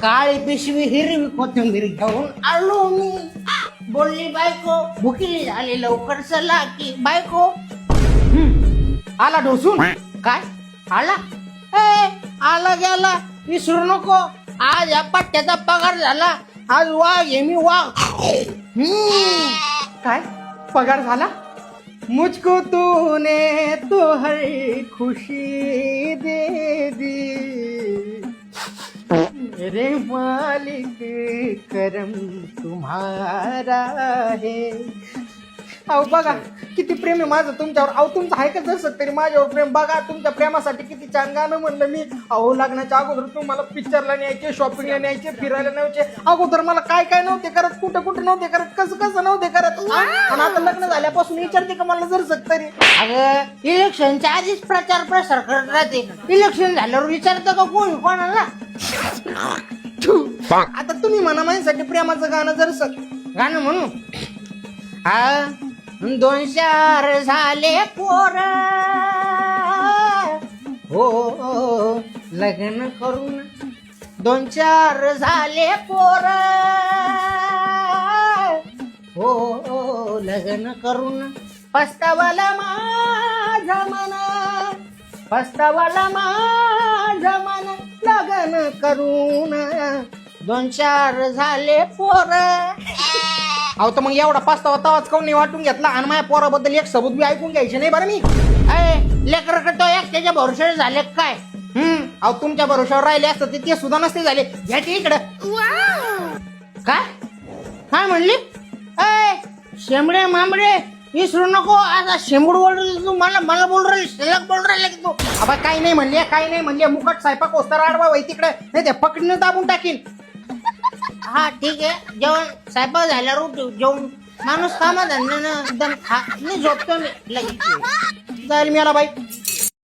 काळी पिशवी हिरवी कोथिंबीर घेऊन आलो मी. बोलली बायको भुकीली झाली लवकर चला की. बायको आला ढोसून. काय आला? आला गेला विसरू नको. आज या पट्ट्याचा पगार झाला. आज वाघ हे मी वाघ. काय पगार झाला? मुझको तूने तो हर खुशी दे दी, मेरे मालिक करम तुम्हारा है. अहो बघा किती प्रेम आहे माझं तुमच्यावर. अहो तुमचं आहे का जसं तरी माझ्यावर प्रेम. बघा तुमच्या प्रेमासाठी किती छान गाणं म्हणलं मी. अहो लग्नाच्या अगोदर तुम्हाला पिक्चरला न्यायचे, शॉपिंगला न्यायचे, फिरायला न्यायचे. अगोदर मला काय काय नव्हते करत, कुठं कुठं नव्हते करत, कसं कसं नव्हते करत. आणि आता लग्न झाल्यापासून विचारते का मला जर तरी. अगं इलेक्शनच्या आधीच प्रचार प्रसार करत राहते. इलेक्शन झाल्यावर विचारतं का कोण कोणाला? आता तुम्ही म्हणा माझ्यासाठी प्रेमाचं गाणं जर गाणं म्हणू. हा 2-4 झाले पोर हो लग्न करून. 2-4 झाले पोर हो लग्न करून. पस्तावाला माझा मन, पस्तावाला माझा मन लग्न करून. 2-4 झाले पोर. अहो तर मग एवढा पास्तावा तवाच काऊन नाही वाटून घेतला आणि माझ्या पोराबद्दल एक सबूत बी ऐकून घ्यायचे नाही बरं मी. लेकर तो एक त्याच्या भरोशावर झाले काय? अहो तुमच्या भरोशावर राहिले असतं ते सुद्धा नसते झाले. याची इकडं काय काय म्हणली? शेंबडे मांबडे विसरू नको. आता शेंबूड बोल तू मला मला बोल राहिली शिल्लक बोल राहिले की तू. अबा काही नाही म्हणले, काही नाही म्हणले. मुकट स्वयंपाक ओस्तार आडवा वय तिकडे नाही ते पकडीनं दाबून टाकीन. हा ठीक आहे. जेवण स्वयंपाक झाल्यावर जेवण माणूस कामा धंद्यानं एकदम मी झोपतो मी लगेच. जाईल मी आला बाई.